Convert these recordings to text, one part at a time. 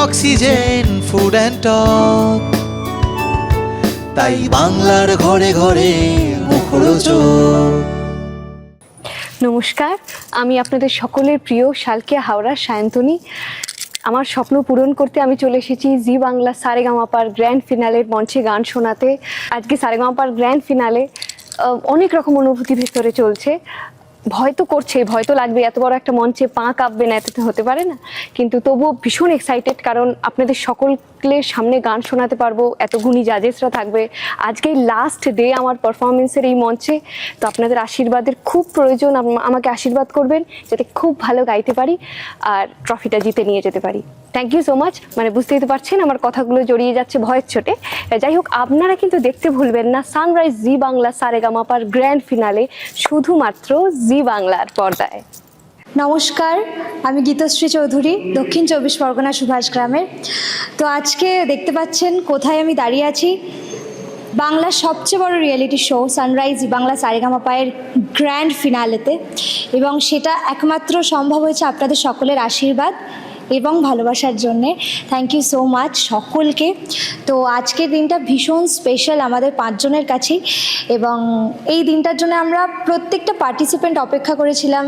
Oxygen food and talk, তাই বাংলার ঘরে ঘরে মুখরোচক। নমস্কার, আমি আপনাদের সকলের প্রিয় শালকিয়া হাওড়ার সায়ন্তনী। আমার স্বপ্ন পূরণ করতে আমি চলে এসেছি জি বাংলা সারেগামাপার গ্র্যান্ড ফিনালের মঞ্চে গান শোনাতে। আজকে সারেগামাপার গ্র্যান্ড ফিনালে অনেক রকম অনুভূতি ভেতরে চলছে। ভয় তো করছে, ভয় তো লাগবে, এত বড় একটা মঞ্চে পা কাঁপবে না, এত তো হতে পারে না, কিন্তু তবুও ভীষণ এক্সাইটেড, কারণ আপনাদের সকলের সামনে গান শোনাতে পারবো, এত গুণী জাজেসরা থাকবে। আজকেই লাস্ট ডে আমার পারফরমেন্সের এই মঞ্চে, তো আপনাদের আশীর্বাদের খুব প্রয়োজন। আমাকে আশীর্বাদ করবেন যাতে খুব ভালো গাইতে পারি আর ট্রফিটা জিতে নিয়ে যেতে পারি। Thank you so much. মানে বুঝতেই তো পারছেন আমার কথাগুলো জড়িয়ে যাচ্ছে ভয়ের চোটে। যাই হোক, আপনারা কিন্তু দেখতে ভুলবেন না সানরাইজ জি বাংলা সারেগামাপার গ্র্যান্ড ফিনালে, শুধুমাত্র জি বাংলার পর্দায়। নমস্কার, আমি গীতশ্রী চৌধুরী, দক্ষিণ চব্বিশ পরগনা সুভাষ গ্রামের। তো আজকে দেখতে পাচ্ছেন কোথায় আমি দাঁড়িয়ে আছি। বাংলার সবচেয়ে বড় রিয়েলিটি শো সানরাইজ বাংলা সারেগামাপায়ের গ্র্যান্ড ফিনালেতে, এবং সেটা একমাত্র সম্ভব হয়েছে আপনাদের সকলের আশীর্বাদ এবং ভালোবাসার জন্যে। থ্যাংক ইউ সো মাচ সকলকে। তো আজকের দিনটা ভীষণ স্পেশাল আমাদের পাঁচজনের কাছেই, এবং এই দিনটার জন্য আমরা প্রত্যেকটা পার্টিসিপেন্ট অপেক্ষা করেছিলাম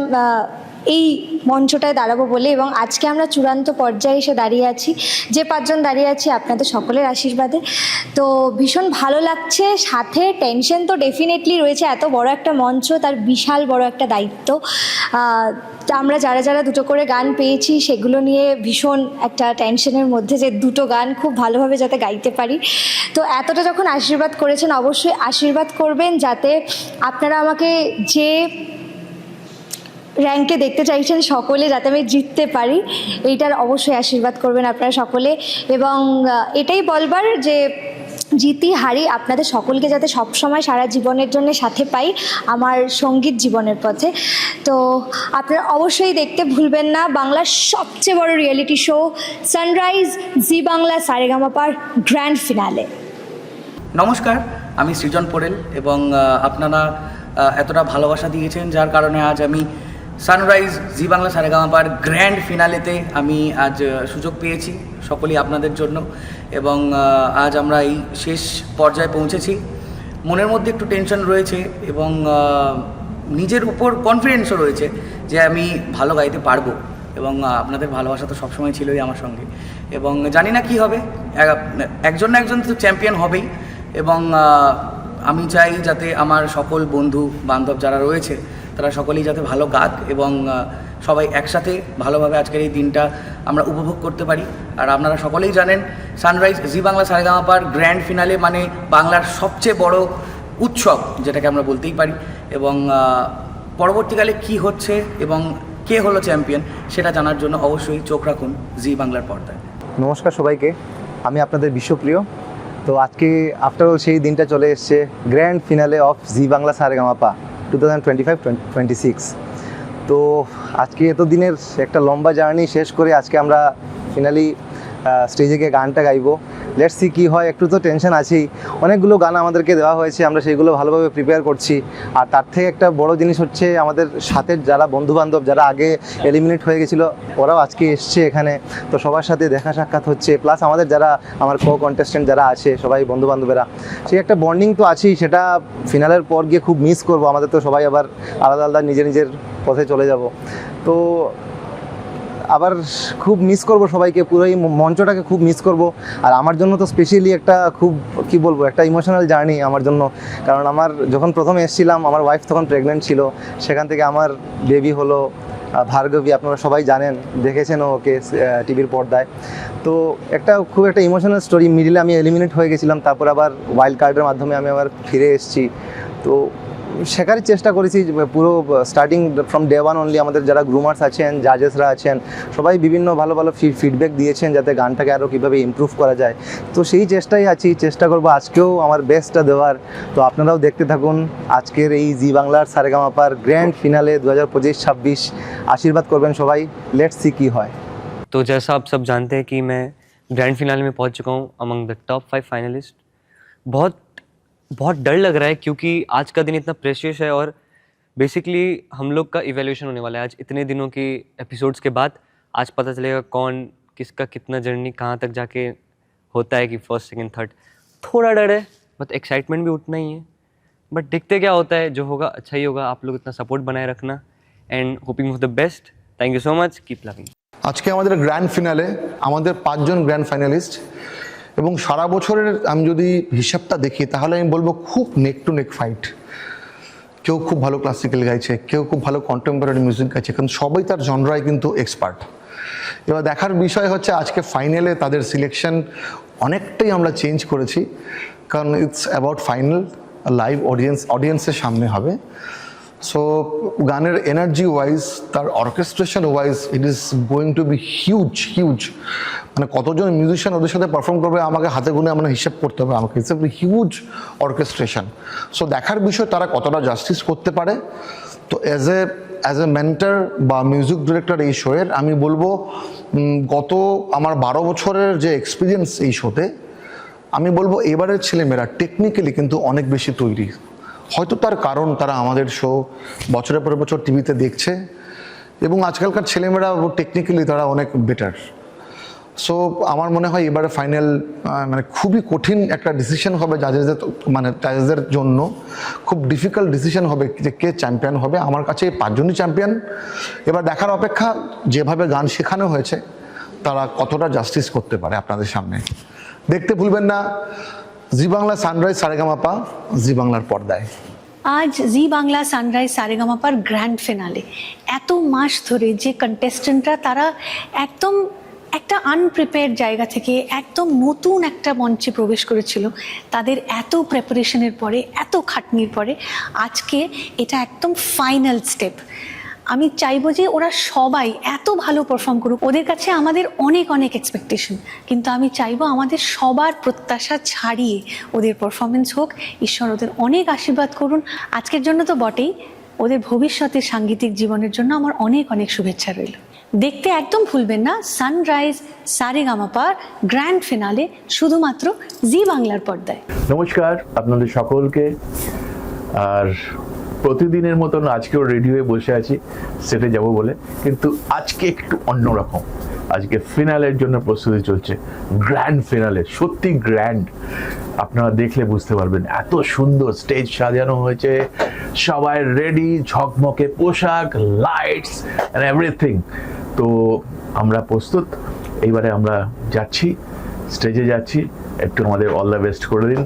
এই মঞ্চটায় দাঁড়াবো বলে, এবং আজকে আমরা চূড়ান্ত পর্যায়ে এসে দাঁড়িয়ে আছি। যে পাঁচজন দাঁড়িয়ে আছি আপনাদের সকলের আশীর্বাদে, তো ভীষণ ভালো লাগছে। সাথে টেনশন তো ডেফিনেটলি রয়েছে, এত বড় একটা মঞ্চ, তার বিশাল বড় একটা দায়িত্ব। আমরা যারা যারা দুটো করে গান পেয়েছি সেগুলো নিয়ে ভীষণ একটা টেনশনের মধ্যে, যে দুটো গান খুব ভালোভাবে যাতে গাইতে পারি। তো এতটা যখন আশীর্বাদ করেছেন, অবশ্যই আশীর্বাদ করবেন যাতে আপনারা আমাকে যে র্যাঙ্কে দেখতে চাইছেন সকলে, যাতে আমি জিততে পারি, এইটার অবশ্যই আশীর্বাদ করবেন আপনারা সকলে। এবং এটাই বলবার যে জিতি হারি আপনাদের সকলকে যাতে সবসময় সারা জীবনের জন্য সাথে পাই আমার সঙ্গীত জীবনের পথে। তো আপনারা অবশ্যই দেখতে ভুলবেন না বাংলার সবচেয়ে বড় রিয়েলিটি শো সানরাইজ জি বাংলা সারেগামাপার গ্র্যান্ড ফিনালে। নমস্কার, আমি সৃজন পোড়েল, এবং আপনারা এতটা ভালোবাসা দিয়েছেন যার কারণে আজ আমি সানরাইজ জি বাংলা সারেগামাপার গ্র্যান্ড ফিনালেতে আমি আজ সুযোগ পেয়েছি, সকলেই আপনাদের জন্য। এবং আজ আমরা এই শেষ পর্যায়ে পৌঁছেছি। মনের মধ্যে একটু টেনশন রয়েছে এবং নিজের উপর কনফিডেন্সও রয়েছে যে আমি ভালো গাইতে পারবো, এবং আপনাদের ভালোবাসা তো সবসময় ছিলই আমার সঙ্গে। এবং জানি না কি হবে, একজন না একজন তো চ্যাম্পিয়ন হবেই। এবং আমি চাই যাতে আমার সকল বন্ধু বান্ধব যারা রয়েছে তারা সকলেই যাতে ভালো গাক, এবং সবাই একসাথে ভালোভাবে আজকের এই দিনটা আমরা উপভোগ করতে পারি। আর আপনারা সকলেই জানেন সানরাইজ জি বাংলা সারেগামাপার গ্র্যান্ড ফিনালে মানে বাংলার সবচেয়ে বড় উৎসব, যেটাকে আমরা বলতেই পারি। এবং পরবর্তীকালে কি হচ্ছে এবং কে হলো চ্যাম্পিয়ন সেটা জানার জন্য অবশ্যই চোখ রাখুন জি বাংলার পর্দায়। নমস্কার সবাইকে, আমি আপনাদের বিশ্বপ্রিয়। তো আজকে আফটার অল সেই দিনটা চলে এসছে, grand finale of Zee Bangla Saregamapa 2025-26। তো আজকে এত দিনের একটা লম্বা জার্নি শেষ করে আজকে আমরা ফিনালি স্টেজে গিয়ে গানটা গাইবো। লেটস সি কী হয়। একটু তো টেনশন আছেই, অনেকগুলো গান আমাদেরকে দেওয়া হয়েছে, আমরা সেইগুলো ভালোভাবে প্রিপেয়ার করছি। আর তার থেকে একটা বড় জিনিস হচ্ছে আমাদের সাথে যারা বন্ধুবান্ধব যারা আগে এলিমিনেট হয়ে গেছিলো ওরাও আজকে এসছে এখানে। তো সবার সাথে দেখা সাক্ষাৎ হচ্ছে, প্লাস আমাদের যারা আমার কন্টেস্টেন্ট যারা আছে সবাই বন্ধুবান্ধবেরা, সেই একটা বন্ডিং তো আছেই। সেটা ফিনালের পর গিয়ে খুব মিস করবো। আমাদের তো সবাই আবার আলাদা আলাদা নিজের নিজের পথে চলে যাব। তো আবার খুব মিস করব সবাইকে, পুরো এই মঞ্চটাকে খুব মিস করব। আর আমার জন্য তো স্পেশালি একটা খুব কি বলবো, একটা ইমোশনাল জার্নি আমার জন্য। কারণ আমার যখন প্রথম এসেছিলাম আমার ওয়াইফ তখন প্রেগনেন্ট ছিল, সেখান থেকে আমার বেবি হলো ভার্গবী, আপনারা সবাই জানেন, দেখেছেন ওকে টিভির পর্দায়। তো খুব একটা ইমোশনাল স্টোরি। মিডিলে আমি এলিমিনেট হয়ে গেছিলাম, তারপর আবার ওয়াইল্ড কার্ডের মাধ্যমে আমি আবার ফিরে এসেছি। তো শেখার চেষ্টা করেছি পুরো starting from day one only. আমাদের যারা গ্রুমার্স আছেন, জাজেসরা আছেন, সবাই বিভিন্ন ভালো ভালো ফিডব্যাক দিয়েছেন যাতে গানটাকে আরও কীভাবে ইমপ্রুভ করা যায়। তো সেই চেষ্টাই আছি, চেষ্টা করবো আজকেও আমার বেস্টটা দেওয়ার। তো আপনারাও দেখতে থাকুন আজকের এই জি বাংলার সারেগামাপার গ্র্যান্ড ফিনালে 2025-26। আশীর্বাদ করবেন সবাই, লেটস সি কী হয়। तो जैसा आप सब जानते हैं कि मैं ग्रैंड फिनाले में पहुंच चुका हूं अमंग द टॉप 5 फाइनलिस्ट। बहुत बहुत डर लग रहा है क्योंकि आज का दिन इतना प्रेशियस है और बेसिकली हम लोग का इवैल्यूएशन होने वाला है आज इतने दिनों की एपिसोड्स के बाद। आज पता चलेगा कौन किसका कितना जर्नी कहाँ तक जाके होता है कि फर्स्ट सेकंड थर्ड, थोड़ा डर है, बट एक्साइटमेंट भी उतना ही है। बट देखते क्या होता है, जो होगा अच्छा ही होगा। आप लोग इतना सपोर्ट बनाए रखना and hoping for the best. Thank you so much, keep loving. আজকে আমাদের গ্র্যান্ড ফিনালে আমাদের 5 জন গ্র্যান্ড ফাইনালিস্ট, এবং সারা বছরের আমি যদি হিসাবটা দেখি তাহলে আমি বলবো খুব নেক টু নেক ফাইট। কেউ খুব ভালো ক্লাসিক্যাল গাইছে, কেউ খুব ভালো কন্টেম্পোরারি মিউজিক গাইছে, কারণ সবাই তার জনরায় কিন্তু এক্সপার্ট। এবার দেখার বিষয় হচ্ছে আজকে ফাইনালে তাদের সিলেকশন অনেকটাই আমরা চেঞ্জ করেছি, কারণ ইটস অ্যাবাউট ফাইনাল, লাইভ অডিয়েন্সের সামনে হবে। সো গানের এনার্জি ওয়াইজ, তার orchestration wise it is going to B huge. মানে কতজন মিউজিশিয়ান ওদের সাথে পারফর্ম করবে আমাকে হাতে গুনে আমরা হিসাব করতে হবে আমাকে। It's a huge orchestration. So দেখার বিষয় তারা কতটা জাস্টিস করতে পারে। তো অ্যাজ এ মেন্টর বা মিউজিক ডিরেক্টর এই শোয়ের আমি বলবো, গত আমার 12 বছরের যে এক্সপিরিয়েন্স এই শোতে, আমি বলবো এবারের ছেলেমেয়েরা টেকনিক্যালি কিন্তু অনেক বেশি তৈরি। হয়তো তার কারণ তারা আমাদের শো বছরের পর বছর টিভিতে দেখছে, এবং আজকালকার ছেলেমেয়েরা টেকনিক্যালি তারা অনেক বেটার। সো আমার মনে হয় এবারে ফাইনাল মানে খুবই কঠিন একটা ডিসিশন হবে জাজেসদের জন্য। খুব ডিফিকাল্ট ডিসিশন হবে যে কে চ্যাম্পিয়ন হবে। আমার কাছে এই 5 জনই চ্যাম্পিয়ন। এবার দেখার অপেক্ষা যেভাবে গান শেখানো হয়েছে তারা কতটা জাস্টিস করতে পারে আপনাদের সামনে। দেখতে ভুলবেন না জি বাংলা সানরাইজ সারেগামাপা, জি বাংলার পর্দায়। আজ জি বাংলা সানরাইজ সারেগামাপার গ্র্যান্ড ফিনালে এত মাস ধরে যে কন্টেস্টেন্টরা তারা একদম একটা আনপ্রিপেয়ার্ড জায়গা থেকে একদম নতুন একটা মঞ্চে প্রবেশ করেছিল, তাদের এত প্রিপারেশনের পরে, এত খাটনির পরে আজকে এটা একদম ফাইনাল স্টেপ। আমি চাইবো যে ওরা সবাই এত ভালো পারফর্ম করুক। ওদের কাছে আমাদের অনেক এক্সপেকটেশন, কিন্তু আমি চাইবো আমাদের সবার প্রত্যাশা ছাড়িয়ে ওদের পারফরমেন্স হোক। ঈশ্বর ওদের অনেক আশীর্বাদ করুন। আজকের জন্য তো বটেই, ওদের ভবিষ্যতের সাংগীতিক জীবনের জন্য আমার অনেক শুভেচ্ছা রইল। দেখতে একদম ভুলবেন না সানরাইজ সারেগামাপার গ্র্যান্ড ফিনালে, শুধুমাত্র জি বাংলার পর্দায়। নমস্কার আপনাদের সকলকে। আর প্রতিদিনের মতন আজকেও রেডি হয়ে বসে আছি সেটে যাব বলে, কিন্তু আজকে একটু অন্যরকম। আজকে ফিনালের জন্য প্রস্তুতি চলছে, গ্র্যান্ড ফিনালে। সত্যি গ্র্যান্ড, আপনারা দেখলে বুঝতে পারবেন। এত সুন্দর স্টেজ সাজানো হয়েছে, সবাই রেডি, ঝকমকে পোশাক, লাইটস অ্যান্ড এভরিথিং। তো আমরা প্রস্তুত। এইবারে আমরা যাচ্ছি, স্টেজে যাচ্ছি। একটু আমাদের অল দ্য বেস্ট করে দিন।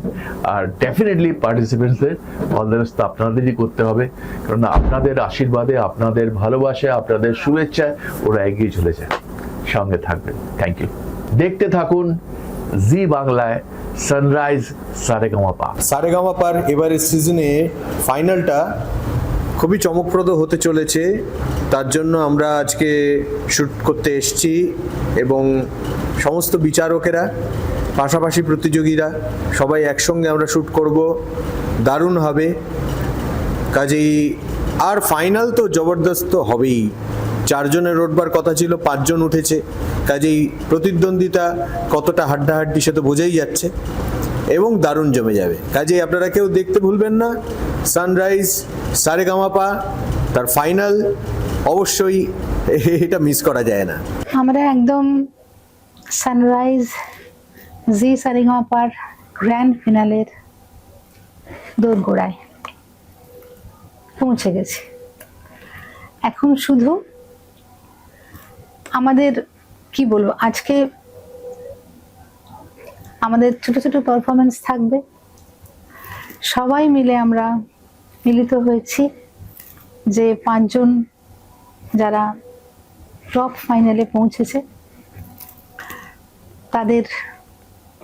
আর ডেফিনেটলি পার্টিসিপেন্টসদের অল দ্য বেস্ট আপনাদেরই করতে হবে, কারণ আপনাদের আশীর্বাদে, আপনাদের ভালোবাসা, আপনাদের শুভেচ্ছায় ওরা এগিয়ে চলেছে। সঙ্গে থাকবেন। Thank you. দেখতে থাকুন জি বাংলায় সানরাইজ সারেগামাপা। সারেগামাপার এবারের সিজনে ফাইনালটা খুবই চমকপ্রদ হতে চলেছে। তার জন্য আমরা আজকে শ্যুট করতে এসেছি, এবং সমস্ত বিচারকেরা, পাশাপাশি প্রতিযোগীরা সবাই একসঙ্গে আমরা শ্যুট করব। দারুণ হবে। কাজেই আর ফাইনাল তো জবরদস্ত হবেই। 4 জনের উঠবার কথা ছিল, 5 জন উঠেছে। কাজেই প্রতিদ্বন্দ্বিতা কতটা হাড্ডাহাড্ডি সে তো বোঝাই যাচ্ছে, এবং দারুণ জমে যাবে। কাজেই আপনারা কেউ দেখতে ভুলবেন না সানরাইজ সারেগামাপা তার ফাইনাল। অবশ্যই এটা মিস করা যায় না। আমরা একদম সানরাইজ জি সারেগামাপার গ্র্যান্ড ফিনালের দোরগোড়ায় পৌঁছে গেছি। এখন শুধু আমাদের কি বলবো, আজকে আমাদের ছোট ছোট পারফরমেন্স থাকবে। সবাই মিলে আমরা মিলিত হয়েছি যে 5 জন যারা টপ ফাইনালে পৌঁছেছে তাদের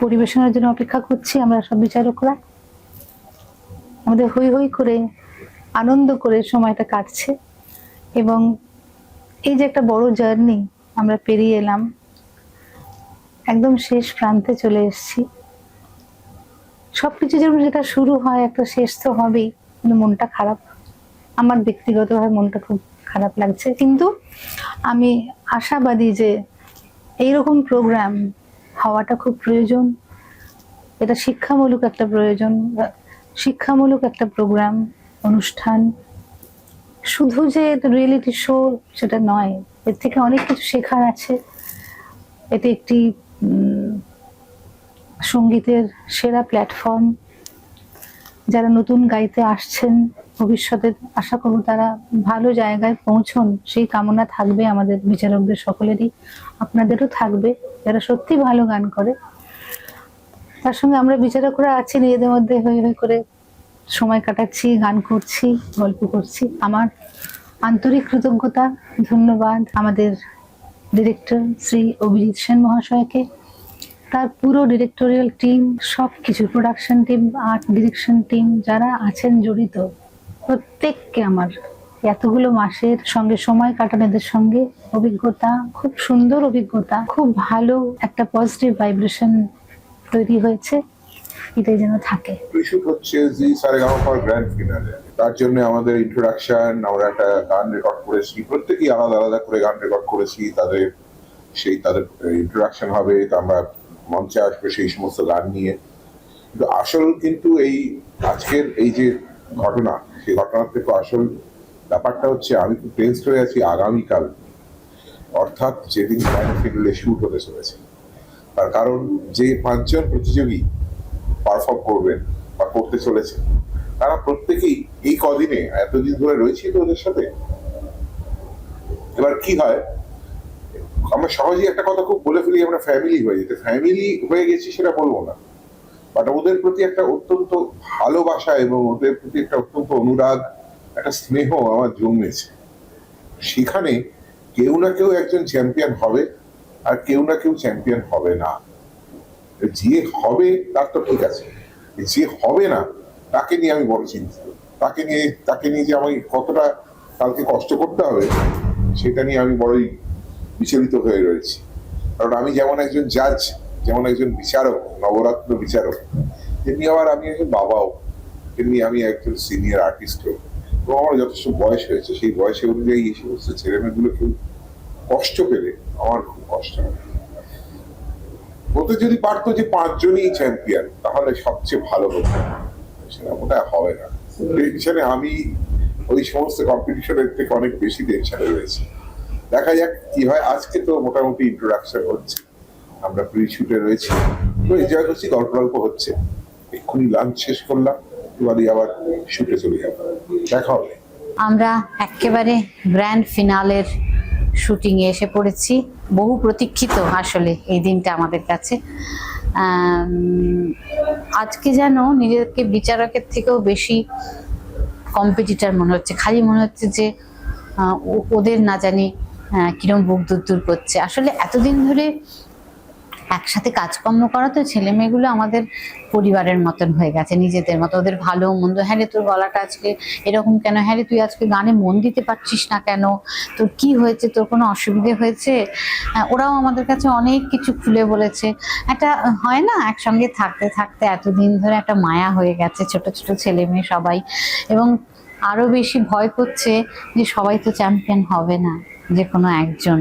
পরিবেশনের জন্য অপেক্ষা করছি আমরা সব বিচারকরা। আমাদের হই হই করে আনন্দ করে সময়টা কাটছে, এবং এই যে একটা বড় জার্নি আমরা পেরিয়ে এলাম, একদম শেষ প্রান্তে চলে এসেছি। সবকিছু যেটা শুরু হয় একটা শেষ তো হবেই, কিন্তু মনটা খারাপ। আমার ব্যক্তিগতভাবে মনটা খুব খারাপ লাগছে, কিন্তু আমি আশাবাদী যে এইরকম প্রোগ্রাম হওয়াটা খুব প্রয়োজন। এটা শিক্ষামূলক একটা প্রোগ্রাম, অনুষ্ঠান। শুধু যে রিয়েলিটি শো সেটা নয়, এর থেকে অনেক কিছু শেখার আছে, এটি একটি সঙ্গীতের সেরা প্ল্যাটফর্ম। যারা নতুন গাইতে আসছেন ভবিষ্যতে আশা করব তারা ভালো জায়গায় পৌঁছন, সেই কামনা থাকবে আমাদের বিচারকদের সকলেরই, আপনাদেরও থাকবে যারা সত্যি ভালো গান করে। তার সঙ্গে আমরা বিচারকরা আছি, নিজেদের মধ্যে হই হই করে সময় কাটাচ্ছি, গান করছি, গল্প করছি। আমার আন্তরিক কৃতজ্ঞতা, ধন্যবাদ আমাদের ডিরেক্টর শ্রী অভিজিৎ সেন মহাশয়কে, তার পুরো ডিরেক্টোরিয়াল টিম, সব কিছু production team, art direction team যারা আছেন জড়িত, প্রত্যেককে আমার এতগুলো মাসের সঙ্গে সময় কাটানোদের সঙ্গে অভিজ্ঞতা, খুব সুন্দর অভিজ্ঞতা, খুব ভালো একটা পজিটিভ ভাইব্রেশন তৈরি হয়েছে। এটাই যেন থাকে। শুট হচ্ছে জি সারেগামাপার গ্র্যান্ড ফিনালে, তার জন্য আমাদের ইন্ট্রোডাকশন, আমরা একটা গান রেকর্ড করেছি, প্রত্যেকেই আলাদা আলাদা করে গান রেকর্ড করেছি। তাদের ইন্ট্রোডাকশন হবে, তো আমরা মঞ্চে আসবে সেই সমস্ত গান নিয়ে। কিন্তু আসল কিন্তু এই আজকের এই যে ঘটনা, সেই ঘটনার থেকে আসল ব্যাপারটা হচ্ছে আমি খুব টেন্সড হয়ে আছি আগামীকাল, অর্থাৎ যেদিন গ্র্যান্ড ফিনালে শুট হতে চলেছে। তার কারণ যে 5 জন প্রতিযোগী পারফর্ম করবেন বা করতে চলেছে, তারা প্রত্যেকেই এই কদিনে এতদিন ধরে রয়েছে তো ওদের সাথে। এবার কি হয়, আমরা সহজেই একটা কথা খুব বলে ফেলি, আমরা ফ্যামিলি হয়ে যেতে, ফ্যামিলি হয়ে গেছি সেটা বলবো না, বাট ওদের প্রতি একটা অত্যন্ত ভালোবাসা এবং ওদের প্রতি একটা অত্যন্ত অনুরাগ, একটা স্নেহ আমার জন্মেছে। সেখানে কেউ না কেউ একজন চ্যাম্পিয়ন হবে, আর কেউ না কেউ চ্যাম্পিয়ন হবে না। যে হবে তার তো ঠিক আছে, যে হবে না তাকে নিয়ে আমি বড় চিন্তিত। তাকে নিয়ে যে আমাকে কতটা কালকে কষ্ট করতে হবে সেটা নিয়ে আমি বড়ই বিচলিত হয়ে রয়েছি। কারণ আমি যেমন একজন জাজ, যেমন একজন বিচারক, নবরত্ন বিচারক, তেমনি আবার আমি একজন বাবাও, তেমনি আমি একজন সিনিয়র আর্টিস্টও। তো আমার যথেষ্ট বয়স হয়েছে, সেই বয়সে অনুযায়ী এই সমস্ত ছেলেমেয়েগুলো কেউ কষ্ট পেলে আমার খুব কষ্ট হয়। হতে যদি পারতো যে 5 জনই চ্যাম্পিয়ন, তাহলে সবচেয়ে ভালো হতো, সেটা ওটা হবে না। টেনশনে আমি ওই সমস্ত কম্পিটিশনের থেকে অনেক বেশি টেনশনে রয়েছে। দেখা যাক কি হয়। আজকে তো মোটামুটি ইন্ট্রোডাকশন হচ্ছে, আমরা প্রি শুটে রয়েছি, তো এনজয় করছি, গল্প গল্প হচ্ছে। এক্ষুনি লাঞ্চ শেষ করলাম, এবারে আবার শুটে চলে যাবো, দেখা হবে। আমরা একেবারে গ্র্যান্ড ফিনালের শুটিংয়ে এসে পড়েছি। বহু প্রতীক্ষিত আসলে এই দিনটা আমাদের কাছে। আজকে যেন নিজেকে বিচারকের থেকেও বেশি কম্পিটিটর মনে হচ্ছে। খালি মনে হচ্ছে যে ওদের না জানি কিরম বুক দূর করছে। আসলে এতদিন ধরে একসাথে কাজকর্ম করা, তো ছেলে মেয়েগুলো আমাদের পরিবারের মতন হয়ে গেছে, নিজেদের মতো। ওদের ভালো মন্দ, হ্যাঁ রে তোর গলাটা আজকে এরকম কেন, হ্যাঁ রে তুই আজকে গানে মন দিতে পারছিস না কেন, তোর কি হয়েছে, তোর কোনো অসুবিধে হয়েছে। ওরাও আমাদের কাছে অনেক কিছু খুলে বলেছে। একটা হয় না, একসঙ্গে থাকতে থাকতে এতদিন ধরে একটা মায়া হয়ে গেছে, ছোট ছোট ছেলে মেয়ে সবাই। এবং আরো বেশি ভয় করছে যে সবাই তো চ্যাম্পিয়ন হবে না, যে কোনো একজন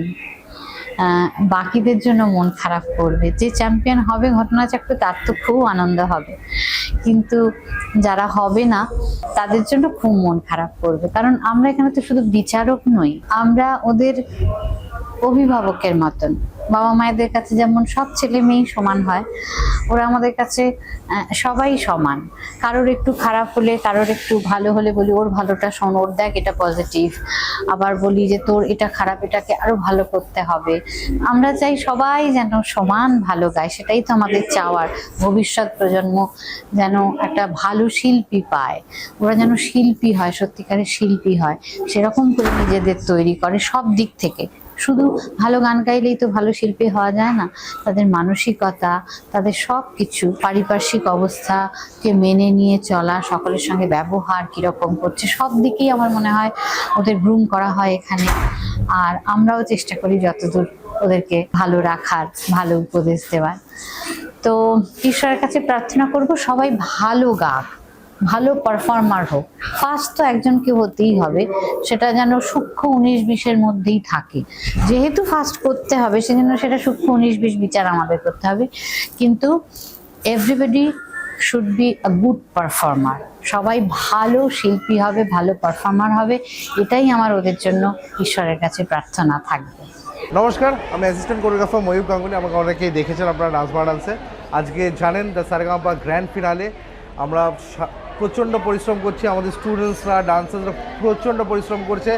বাকিদের জন্য মন খারাপ করবে। যে চ্যাম্পিয়ন হবে ঘটনাচক্রে, তার তো খুব আনন্দ হবে, কিন্তু যারা হবে না তাদের জন্য খুব মন খারাপ করবে। কারণ আমরা এখানে তো শুধু বিচারক নই, আমরা ওদের অভিভাবকের মতন। বাবা মায়েদের কাছে যেমন সব ছেলে মেয়েই সমান হয়, ওরা আমাদের কাছে সবাই সমান। কারোর একটু খারাপ হলে, কারোর একটু ভালো হলে বলি ওর ভালোটা শোন, ওর দেখ এটা পজিটিভ। আবার বলি যে তোর এটা খারাপ, এটাকে আরো ভালো করতে হবে। আমরা চাই সবাই যেন সমান ভালো গায়, সেটাই তো আমাদের চাওয়ার। ভবিষ্যৎ প্রজন্ম যেন একটা ভালো শিল্পী পায়, ওরা যেন শিল্পী হয়, সত্যিকারের শিল্পী হয়, সেরকম করে নিজেদের তৈরি করে সব দিক থেকে। শুধু ভালো গান গাইলেই তো ভালো শিল্পী হওয়া যায় না, তাদের মানসিকতা, তাদের সব কিছু, পারিপার্শ্বিক অবস্থাকে মেনে নিয়ে চলা, সকলের সঙ্গে ব্যবহার কিরকম করছে, সব দিকেই আমার মনে হয় ওদের গ্রুম করা হয় এখানে। আর আমরাও চেষ্টা করি যতদূর ওদেরকে ভালো রাখার, ভালো উপদেশ দেওয়ার। তো ঈশ্বরের কাছে প্রার্থনা করব সবাই ভালো গাক, ভালো পারফর্মার হোক। ফার্স্ট তো একজনকে হতেই হবে, সেটা যেন সূক্ষ্ম 19-20-এর মধ্যেই থাকে। যেহেতু ফার্স্ট করতে হবে, সেজন্য সেটা সূক্ষ্ম 19-20 বিচার আমাদের করতে হবে। কিন্তু everybody should be a good performer. সবাই ভালো শিল্পী হবে, ভালো পারফর্মার হবে, এটাই আমার ওদের জন্য ঈশ্বরের কাছে প্রার্থনা থাকবে। নমস্কার, আমি অ্যাসিস্ট্যান্ট কোরিওগ্রাফার ময়ূর গাঙ্গুলি। আমাকে অনেকেই দেখেছেন আপনারা ডান্স ডান্সে। আজকে জানেন দ্য সারেগামাপা গ্র্যান্ড ফিনালে আমরা প্রচণ্ড পরিশ্রম করছি, আমাদের স্টুডেন্টসরা ডান্সার্সরা প্রচণ্ড পরিশ্রম করছে।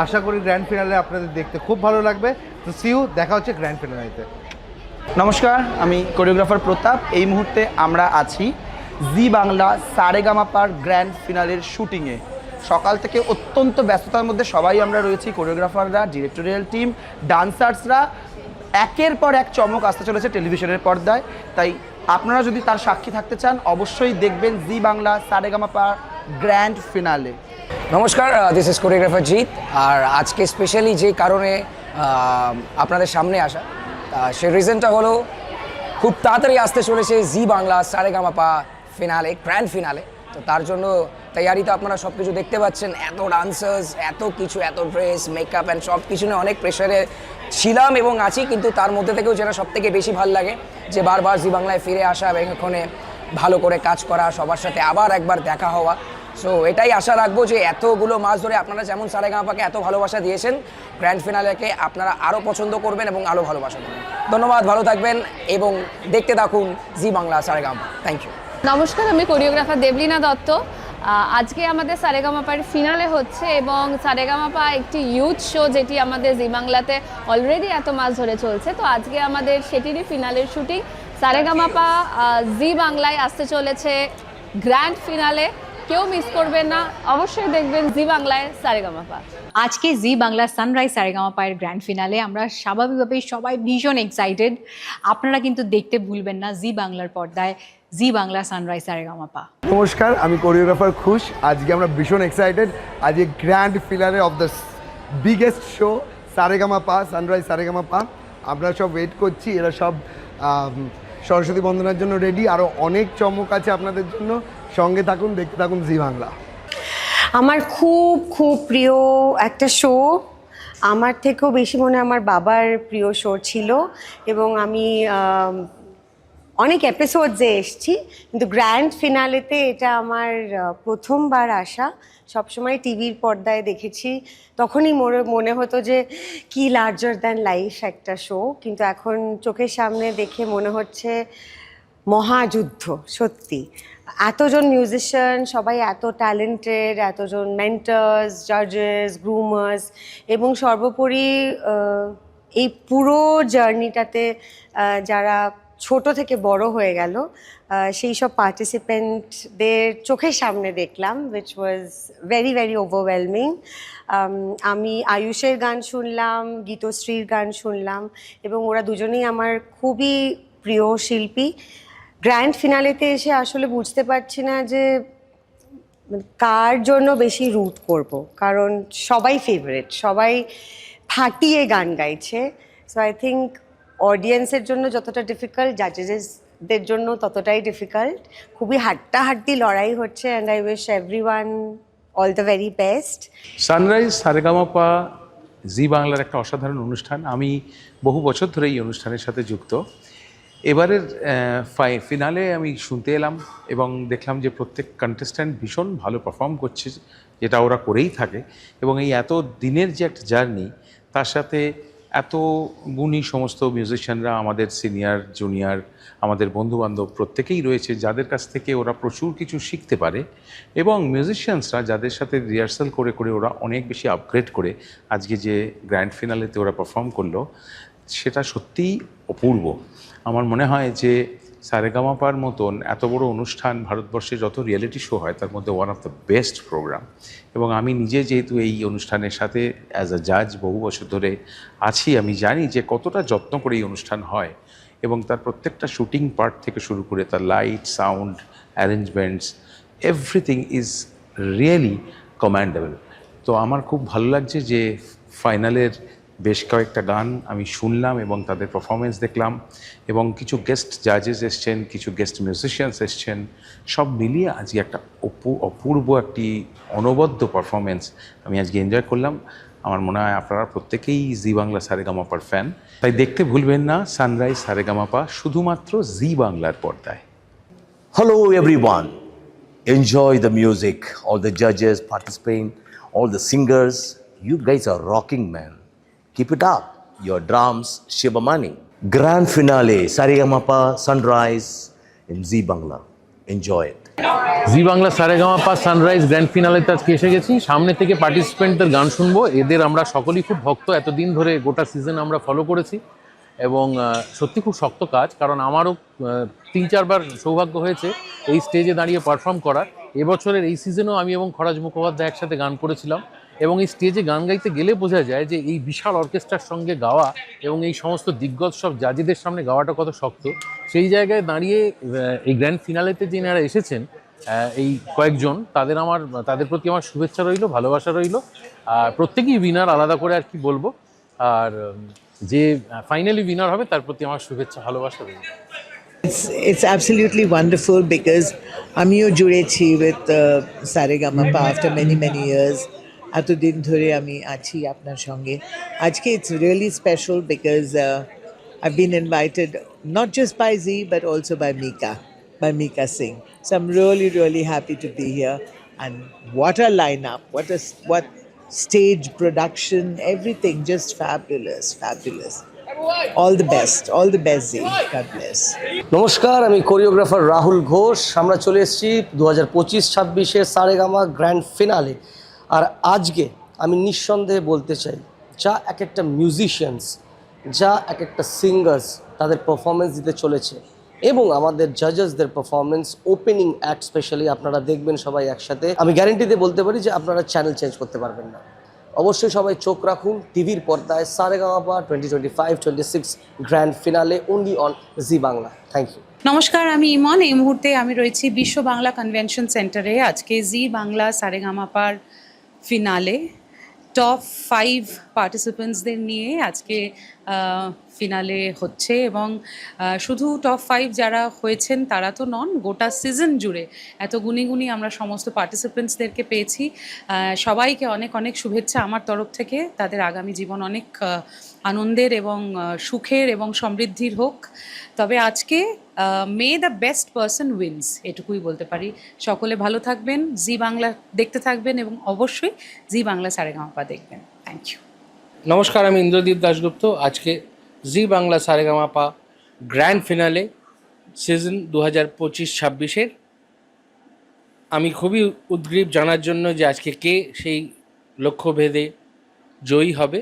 আশা করি গ্র্যান্ড ফিনালে আপনাদের দেখতে খুব ভালো লাগবে। তো সিউ, দেখা হচ্ছে গ্র্যান্ড ফিনালেতে। নমস্কার, আমি কোরিওগ্রাফার প্রতাপ। এই মুহূর্তে আমরা আছি জি বাংলা সারেগামাপার গ্র্যান্ড ফিনালের শুটিংয়ে। সকাল থেকে অত্যন্ত ব্যস্ততার মধ্যে সবাই আমরা রয়েছি, কোরিওগ্রাফাররা, ডিরেক্টোরিয়াল টিম, ডান্সার্সরা। একের পর এক চমক আসতে চলেছে টেলিভিশনের পর্দায়। তাই আপনারা যদি তার সাক্ষী থাকতে চান অবশ্যই দেখবেন জি বাংলা সারেগামাপা গ্র্যান্ড ফিনালে। নমস্কার, দিস ইজ কোরিওগ্রাফার জিৎ। আর আজকে স্পেশালি যে কারণে আপনাদের সামনে আসা, সেই রিজনটা হলো খুব তাড়াতাড়ি আসতে চলেছে Zee Bangla Saregamapa finale, grand finale. তো তার জন্য তৈয়ারিতে আপনারা সব কিছু দেখতে পাচ্ছেন, এত ডান্সার্স, এত কিছু, এত ড্রেস, মেকআপ অ্যান্ড সব কিছু নিয়ে অনেক প্রেশারে ছিলাম এবং আছি। কিন্তু তার মধ্যে থেকেও যেটা সব থেকে বেশি ভালো লাগে যে বারবার জি বাংলায় ফিরে আসা এবং এখানে ভালো করে কাজ করা, সবার সাথে আবার একবার দেখা হওয়া। সো এটাই আশা রাখবো যে এতগুলো মাস ধরে আপনারা যেমন সারেগামাপাকে এত ভালোবাসা দিয়েছেন, গ্র্যান্ড ফিনালেকে আপনারা আরও পছন্দ করবেন এবং আরও ভালোবাসা দেবেন। ধন্যবাদ, ভালো থাকবেন এবং দেখতে থাকুন Zee Bangla Saregamapa. Thank you. নমস্কার, আমি কোরিওগ্রাফার দেবলীনা দত্ত। আজকে আমাদের সারেগামাপার ফিনালে হচ্ছে এবং সারেগামাপা একটি ইউথ শো যেটি আমাদের জি বাংলাতে অলরেডি এত মাস ধরে চলছে। তো আজকে আমাদের সেটিরই ফিনালের শুটিং। সারেগামাপা জি বাংলায় আসতে চলেছে গ্র্যান্ড ফিনালে, কেউ মিস করবেন না, অবশ্যই দেখবেন জি বাংলায় সারেগামাপা। আজকে Zee Bangla sunrise সারেগামাপার grand finale আমরা স্বাভাবিকভাবেই সবাই ভীষণ এক্সাইটেড। আপনারা কিন্তু দেখতে ভুলবেন না জি বাংলার পর্দায় জি বাংলা সানরাইজ সারেগামাপা। নমস্কার, আমি কোরিওগ্রাফার খুশ। আজকে আমরা ভীষণ এক্সাইটেড। আজকে grand finale of the biggest show Saregamapa, Sunrise Saregamapa. আমরা সব ওয়েট করছি, এরা সব সরস্বতী বন্দনার জন্য রেডি। আরও অনেক চমক আছে আপনাদের জন্য, সঙ্গে থাকুন, দেখতে থাকুন জি বাংলা। আমার খুব খুব প্রিয় একটা শো, আমার থেকেও বেশি মনে আমার বাবার প্রিয় শো ছিল এবং আমি অনেক এপিসোডসে এসেছি, কিন্তু গ্র্যান্ড ফিনালেতে এটা আমার প্রথমবার আসা। সবসময় টিভির পর্দায় দেখেছি, তখনই মনে হতো যে কি লার্জার দ্যান লাইফ একটা শো, কিন্তু এখন চোখের সামনে দেখে মনে হচ্ছে মহাযুদ্ধ। সত্যি এতজন মিউজিশিয়ান, সবাই এত ট্যালেন্টেড, এতজন মেন্টার্স, জাজেস, গ্রুমার্স, এবং সর্বোপরি এই পুরো জার্নিটাতে যারা ছোট থেকে বড় হয়ে গেল সেই সব পার্টিসিপেন্টদের চোখের সামনে দেখলাম, which was very very overwhelming. আমি আয়ুষের গান শুনলাম, গীতশ্রীর গান শুনলাম, এবং ওরা দুজনেই আমার খুবই প্রিয় শিল্পী। গ্র্যান্ড ফিনালেতে এসে আসলে বুঝতে পারছি না যে কার জন্য বেশি রুট করব, কারণ সবাই ফেভারিট, সবাই ফাটিয়ে গান গাইছে। সো আই থিঙ্ক অডিয়েন্সের জন্য যতটা ডিফিকাল্ট, জাজেসদের জন্য ততটাই ডিফিকাল্ট। খুবই হাড্ডাহাড্ডি লড়াই হচ্ছে, and I wish everyone all the very best. Sunrise Saregamapa Zee বাংলার একটা অসাধারণ অনুষ্ঠান। আমি বহু বছর ধরে এই অনুষ্ঠানের সাথে যুক্ত। এবারের ফিনালে আমি শুনতে এলাম এবং দেখলাম যে প্রত্যেক কন্টেস্ট্যান্ট ভীষণ ভালো পারফর্ম করছে, যেটা ওরা করেই থাকে। এবং এই এত দিনের যে একটা জার্নি, তার সাথে এত গুণী সমস্ত মিউজিশিয়ানরা, আমাদের সিনিয়র জুনিয়র, আমাদের বন্ধুবান্ধব প্রত্যেকেই রয়েছে, যাদের কাছ থেকে ওরা প্রচুর কিছু শিখতে পারে। এবং মিউজিশিয়ানসরা যাদের সাথে রিহার্সাল করে করে ওরা অনেক বেশি আপগ্রেড করে আজকে যে গ্র্যান্ড ফিনালেতে ওরা পারফর্ম করলো, সেটা সত্যিই অপূর্ব। আমার মনে হয় যে সারেগামাপার মতন এত বড় অনুষ্ঠান, ভারতবর্ষে যত রিয়েলিটি শো হয় তার মধ্যে one of the best program. এবং আমি নিজে যেহেতু এই অনুষ্ঠানের সাথে অ্যাজ আ জাজ বহু বছর ধরে আছি, আমি জানি যে কতটা যত্ন করে এই অনুষ্ঠান হয় এবং তার প্রত্যেকটা শুটিং পার্ট থেকে শুরু করে তার light, sound, arrangements, everything is really commendable. তো আমার খুব ভালো লাগছে যে ফাইনালের বেশ কয়েকটা গান আমি শুনলাম এবং তাদের পারফরমেন্স দেখলাম, এবং কিছু গেস্ট জাজেস এসছেন, কিছু গেস্ট মিউজিশিয়ানস এসছেন, সব মিলিয়ে আজকে একটা অপূর্ব একটি অনবদ্য পারফরমেন্স আমি আজকে এনজয় করলাম। আমার মনে হয় আপনারা প্রত্যেকেই জি বাংলা সারেগামাপার ফ্যান, তাই দেখতে ভুলবেন না সানরাইজ সারেগামাপা শুধুমাত্র জি বাংলার পর্দায়। Hello everyone, enjoy the music, all the judges participating, all the singers, you guys are rocking, man. Keep it up. your drums, Shivamani. Grand finale, Saregama Sunrise in Zee Bangla. Enjoy it. Zee Bangla Saregamapa sunrise grand ফিনালেতে আজকে এসে গেছি। সামনে থেকে পার্টিসিপেন্টদের গান শুনবো। এদের আমরা সকলেই খুব ভক্ত, এতদিন ধরে গোটা সিজন আমরা ফলো করেছি এবং সত্যি খুব শক্ত কাজ, কারণ আমারও 3-4 বার সৌভাগ্য হয়েছে এই স্টেজে দাঁড়িয়ে পারফর্ম করার। এবছরের এই সিজনেও আমি এবং খরাজ মুখোপাধ্যায় একসাথে গান করেছিলাম এবং এই স্টেজে গান গাইতে গেলে বোঝা যায় যে এই বিশাল অর্কেস্ট্রার সঙ্গে গাওয়া এবং এই সমস্ত দিগ্গজ সব জাজিদের সামনে গাওয়াটা কত শক্ত। সেই জায়গায় দাঁড়িয়ে এই গ্র্যান্ড ফিনালেতে যিনারা এসেছেন এই কয়েকজন, তাদের প্রতি আমার শুভেচ্ছা রইল, ভালোবাসা রইল। আর প্রত্যেকেই উইনার, আলাদা করে আর কি বলবো। আর যে ফাইনালি উইনার হবে তার প্রতি আমার শুভেচ্ছা, ভালোবাসা রইল। It's absolutely wonderful because আমিও জুড়েছি with Saregamapa after many years. এতদিন ধরে আমি আছি আপনার সঙ্গে। আজকে it's really special because I've been invited not just by Zee but also by Mika Singh. So I'm really happy to be here, and what a lineup, what stage production, everything just fabulous. All the best Zee. God bless. নমস্কার, আমি choreographer Rahul Ghosh. আমরা চলে এসেছি 2025-26 Saregama grand finale. আর আজকে আমি নিঃসন্দেহে বলতে চাই, যা এক একটা মিউজিশিয়ানস, যা এক একটা সিঙ্গার্স তাদের পারফরমেন্স দিতে চলেছে এবং আমাদের জাজেসদের পারফরমেন্স, ওপেনিং অ্যাক্ট স্পেশালি আপনারা দেখবেন সবাই একসাথে, আমি গ্যারেন্টি দিয়ে বলতে পারি যে আপনারা চ্যানেল চেঞ্জ করতে পারবেন না। অবশ্যই সবাই চোখ রাখুন টিভির পর্দায়, Sa Re Ga Ma Pa 2025-26 grand finale only on Zee Bangla. Thank you. নমস্কার, আমি ইমন। এই মুহূর্তে আমি রয়েছি বিশ্ব বাংলা কনভেনশন সেন্টারে। আজকে জি বাংলা সারেগামাপার ফিনালে টপ 5 পার্টিসিপেন্টসদের নিয়ে আজকে ফিনালে হচ্ছে এবং শুধু টপ 5 যারা হয়েছেন তারা তো নন, গোটা সিজন জুড়ে এত গুণী আমরা সমস্ত পার্টিসিপেন্টসদেরকে পেয়েছি। সবাইকে অনেক শুভেচ্ছা আমার তরফ থেকে। তাদের আগামী জীবন অনেক আনন্দের এবং সুখের এবং সমৃদ্ধির হোক। তবে আজকে মে দ্য বেস্ট পারসন উইন্স, এটুকুই বলতে পারি। সকলে ভালো থাকবেন, জি বাংলা দেখতে থাকবেন এবং অবশ্যই জি বাংলা সারেগামাপা দেখবেন। Thank you. নমস্কার, আমি ইন্দ্রদীপ দাশগুপ্ত। আজকে Zee Bangla Saregamapa grand finale season 2025-26 আমি খুবই উদ্গ্রীব জানার জন্য যে আজকে কে সেই লক্ষ্যভেদে জয়ী হবে।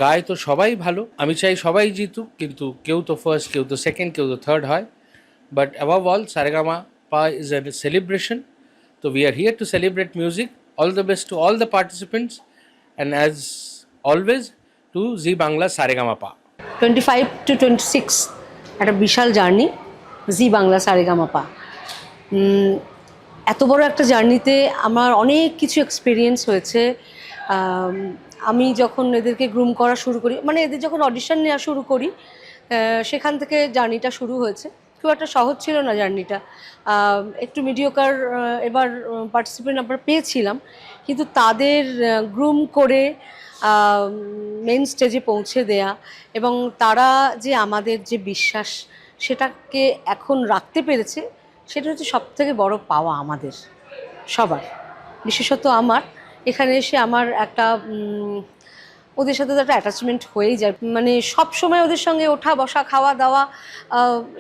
গায়ে তো সবাই ভালো, আমি চাই সবাই জিতুক, কিন্তু কেউ তো ফার্স্ট, কেউ তো সেকেন্ড, কেউ তো থার্ড হয়। But above all Sa Re Ga Ma Pa is a celebration. So we are here to celebrate music. All the best to all the participants, and as always to Zee Bangla Saregama. 25 to 26 একটা বিশাল journey জি বাংলা সারেগামাপা। এত বড় একটা জার্নিতে আমার অনেক কিছু এক্সপিরিয়েন্স হয়েছে। আমি যখন এদেরকে গ্রুম করা শুরু করি, মানে এদের যখন অডিশন নেওয়া শুরু করি, সেখান থেকে জার্নিটা শুরু হয়েছে। খুব একটা সহজ ছিল না জার্নিটা, একটু মিডিওকার এবার পার্টিসিপেন্ট আমরা পেয়েছিলাম, কিন্তু তাদের গ্রুম করে মেন স্টেজে পৌঁছে দেয়া এবং তারা যে আমাদের যে বিশ্বাস সেটাকে এখন রাখতে পেরেছে, সেটা হচ্ছে সবথেকে বড় পাওয়া আমাদের সবার, বিশেষত আমার। এখানে এসে আমার একটা ওদের সাথে তো একটা অ্যাটাচমেন্ট হয়েই যায়, মানে সব সময় ওদের সঙ্গে ওঠা বসা, খাওয়া দাওয়া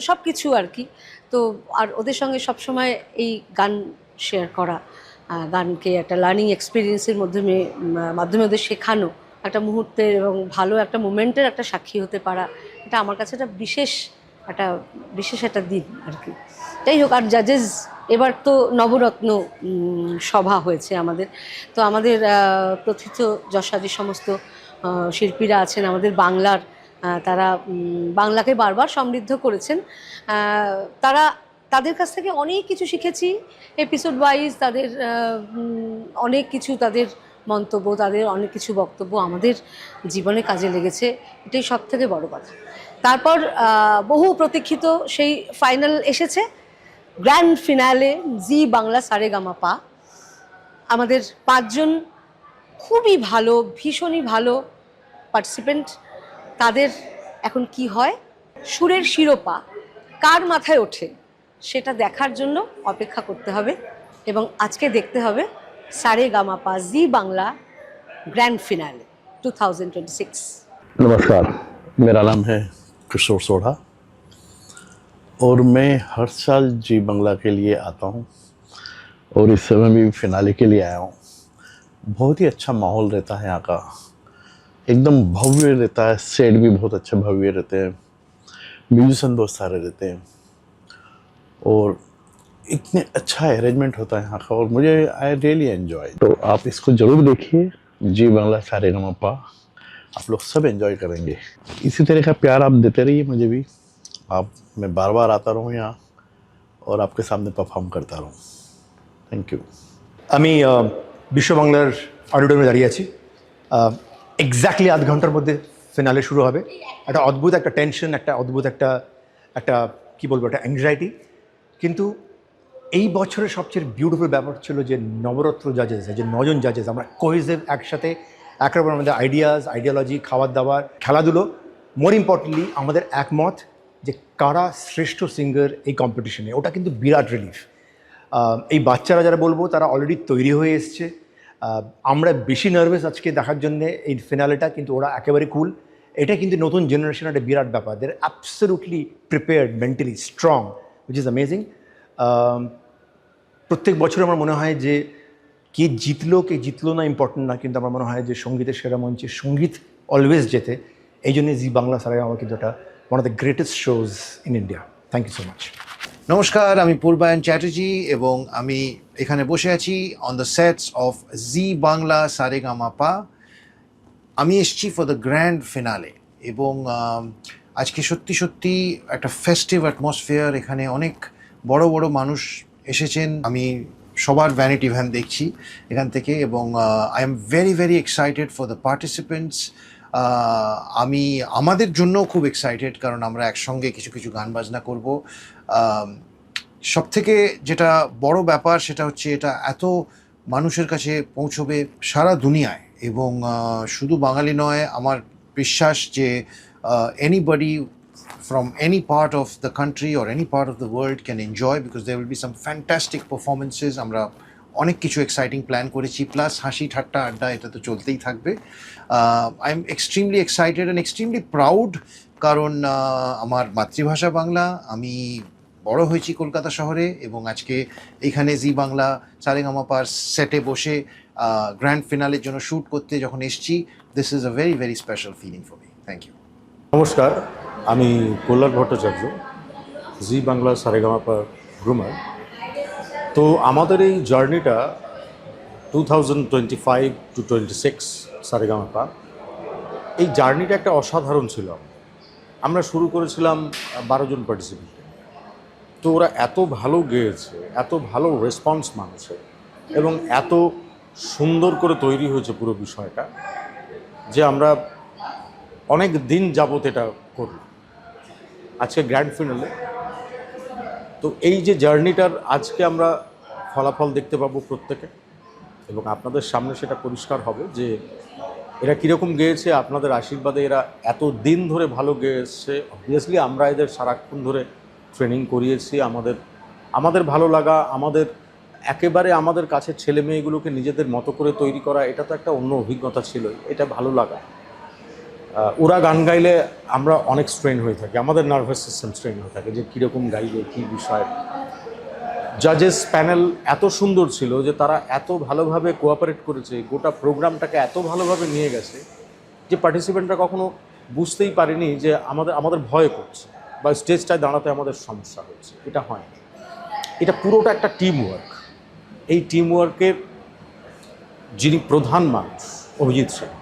সব কিছু আর কি। তো আর ওদের সঙ্গে সব সময় এই গান শেয়ার করা, গানকে একটা লার্নিং এক্সপিরিয়েন্সের মাধ্যমে ওদের শেখানো, একটা মুহূর্তের এবং ভালো একটা মুমেন্টের একটা সাক্ষী হতে পারা, এটা আমার কাছে একটা বিশেষ একটা দিন আর কি। যাই হোক, আর জাজেস এবার তো নবরত্ন সভা হয়েছে আমাদের, তো আমাদের প্রথিত যশাদি সমস্ত শিল্পীরা আছেন আমাদের বাংলার, তারা বাংলাকে বারবার সমৃদ্ধ করেছেন। তাদের কাছ থেকে অনেক কিছু শিখেছি এপিসোড ওয়াইজ, তাদের অনেক কিছু, তাদের মন্তব্য, তাদের অনেক কিছু বক্তব্য আমাদের জীবনে কাজে লেগেছে, এটাই সব থেকে বড় কথা। তারপর বহু প্রতীক্ষিত সেই ফাইনাল এসেছে, গ্র্যান্ড ফিনালে জি বাংলা সারেগামাপা। আমাদের 5 জন খুবই ভালো, ভীষণই ভালো পার্টিসিপেন্ট। তাদের এখন কি হয়, সুরের শিরোপা কার মাথায় ওঠে সেটা দেখার জন্য অপেক্ষা করতে হবে এবং আজকে দেখতে হবে সারেগামাপা জি বাংলা গ্র্যান্ড ফিনালে 2026। नमस्कार, मेरा नाम है किशोर सोढ़ा और मैं हर साल जी बांग्ला के लिए आता हूँ और इस समय भी फिनाले के लिए आया हूँ। बहुत ही अच्छा माहौल रहता है यहाँ का, एकदम भव्य रहता है, सेट भी बहुत अच्छे भव्य रहते हैं, म्यूजिशियन बहुत सारे रहते हैं और इतने अच्छा अरेंजमेंट होता है यहाँ का और मुझे आई रियली एंजॉय। तो आप इसको ज़रूर देखिए, जी बांग्ला सारेगामापा, आप लोग सब एंजॉय करेंगे। इसी तरह का प्यार आप देते रहिए मुझे भी, मैं बार बार आता रहूँ यहाँ और आपके सामने परफॉर्म करता रहूँ। Thank you. আমি বিশ্ব বাংলার অডিটোরিয়ামে দাঁড়িয়ে আছি। এক্স্যাক্টলি আধ ঘন্টার মধ্যে ফিনালে শুরু হবে। একটা অদ্ভুত একটা টেনশন, একটা অদ্ভুত একটা কী বলবো, একটা অ্যাংজাইটি। কিন্তু এই বছরের সবচেয়ে বিউটিফুল ব্যাপার ছিল যে নবরত্ন জাজেস, যে 9 জন জাজেস, আমরা কোহেসিভ একসাথে একরকম আমাদের আইডিয়াস, আইডিয়োলজি, খাবার দাবার, খেলাধুলো, মোর ইম্পর্টেন্টলি আমাদের একমত যে কারা শ্রেষ্ঠ সিঙ্গার এই কম্পিটিশনে, ওটা কিন্তু বিরাট রিলিফ। এই বাচ্চারা যারা বলবো তারা অলরেডি তৈরি হয়ে এসছে। আমরা বেশি নার্ভাস আজকে দেখার জন্যে এই ফিনালেটা, কিন্তু ওরা একেবারে কুল। এটা কিন্তু নতুন জেনারেশনের একটা বিরাট ব্যাপার, they're absolutely prepared, mentally strong, which is amazing. প্রত্যেক বছর আমার মনে হয় যে কে জিতলো না ইম্পর্টেন্ট না, কিন্তু আমার মনে হয় যে সঙ্গীতের সেরা মঞ্চে সঙ্গীত অলওয়েজ জেতে। এই জন্যে জি বাংলা সারেগামা কিন্তু এটা one of the greatest shows in India. Thank you so much. নমস্কার, আমি পূর্বায়ন চ্যাটার্জি এবং আমি এখানে বসে আছি on the sets of Zee Bangla Sa Re Ga Ma Pa. আমি এসেছি ফর দ্য গ্র্যান্ড ফিনালে এবং আজকে সত্যি সত্যি একটা ফেস্টিভ অ্যাটমসফিয়ার। এখানে অনেক বড় বড় মানুষ এসেছেন, আমি সবার ভ্যানিটি ভ্যান দেখছি এখান থেকে এবং I am very very excited for the participants. আমি আমাদের জন্যও খুব এক্সাইটেড, কারণ আমরা একসঙ্গে কিছু কিছু গান বাজনা করব। সবথেকে যেটা বড় ব্যাপার সেটা হচ্ছে এটা এত মানুষের কাছে পৌঁছবে সারা দুনিয়ায় এবং শুধু বাঙালি নয়, আমার বিশ্বাস যে anybody from any part of the country or any part of the world can enjoy, because there will be some fantastic performances. আমরা অনেক কিছু এক্সাইটিং প্ল্যান করেছি, প্লাস হাসি ঠাট্টা আড্ডা এটা তো চলতেই থাকবে। I am extremely excited and extremely proud, কারণ আমার মাতৃভাষা বাংলা, আমি বড় হয়েছি কলকাতা শহরে এবং আজকে এইখানে জি বাংলা সারেগামাপার সেটে বসে গ্র্যান্ড ফিনালের জন্য শ্যুট করতে যখন এসছি, this is a very very special feeling for me. Thank you. নমস্কার, আমি কল্যাণ ভট্টাচার্য, জি বাংলা সারেগামাপার গ্রুমার। তো আমাদের এই জার্নিটা 2025 to 26 সারেগামাপা, এই জার্নিটা একটা অসাধারণ ছিল। আমরা শুরু করেছিলাম 12 জন পার্টিসিপেন্ট, তো ওরা এত ভালো গেয়েছে, এত ভালো রেসপন্স মানুষের এবং এত সুন্দর করে তৈরি হয়েছে পুরো বিষয়টা যে আমরা অনেক দিন যাবত এটা করলাম। আজকে গ্র্যান্ড ফিনালে, তো এই যে জার্নিটার আজকে আমরা ফলাফল দেখতে পাবো প্রত্যেকে এবং আপনাদের সামনে সেটা পরিষ্কার হবে যে এরা কীরকম গেয়েছে। আপনাদের আশীর্বাদে এরা এত দিন ধরে ভালো গেয়ে এসছে। অবভিয়াসলি আমরা এদের সারাক্ষণ ধরে ট্রেনিং করিয়েছি। আমাদের ভালো লাগা, একেবারে আমাদের কাছের ছেলে মেয়েগুলোকে নিজেদের মতো করে তৈরি করা, এটা তো একটা অন্য অভিজ্ঞতা ছিল। এটা ভালো লাগা। ওরা গান গাইলে আমরা অনেক স্ট্রেন হয়ে থাকি, আমাদের নার্ভাস সিস্টেম স্ট্রেন হয়ে থাকে যে কীরকম গাইবে, কী বিষয়। জাজেস প্যানেল এত সুন্দর ছিল যে তারা এত ভালোভাবে কোঅপারেট করেছে, গোটা প্রোগ্রামটাকে এত ভালোভাবে নিয়ে গেছে যে পার্টিসিপেন্টরা কখনো বুঝতেই পারেনি যে আমাদের ভয় করছে বা স্টেজটায় দাঁড়াতে আমাদের সমস্যা হচ্ছে। এটা হয় না, এটা পুরোটা একটা টিম ওয়ার্ক। এই টিম ওয়ার্কের যিনি প্রধান মানুষ অভিজিৎ সেন,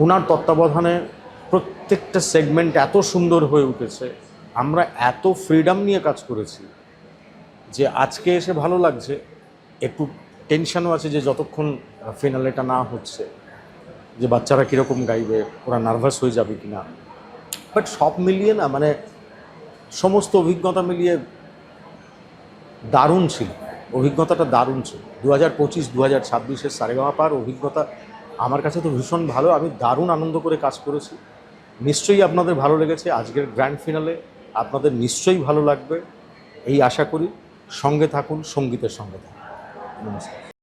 ওনার তত্ত্বাবধানে প্রত্যেকটা সেগমেন্ট এত সুন্দর হয়ে উঠেছে। আমরা এত ফ্রিডম নিয়ে কাজ করেছি যে আজকে এসে ভালো লাগছে। একটু টেনশনও আছে যে যতক্ষণ ফিনালেটা না হচ্ছে যে বাচ্চারা কীরকম গাইবে, ওরা নার্ভাস হয়ে যাবে কি না। বাট সব মিলিয়ে না, মানে সমস্ত অভিজ্ঞতা মিলিয়ে দারুণ ছিল, অভিজ্ঞতাটা দারুণ ছিল। 2025-2026 সারেগামাপার অভিজ্ঞতা আমার কাছে তো ভীষণ ভালো। আমি দারুণ আনন্দ করে কাজ করেছি। নিশ্চয়ই আপনাদের ভালো লেগেছে। আজকের গ্র্যান্ড ফিনালে আপনাদের নিশ্চয়ই ভালো লাগবে এই আশা করি। সঙ্গে থাকুন, সঙ্গীতের সঙ্গে থাকুন। নমস্কার।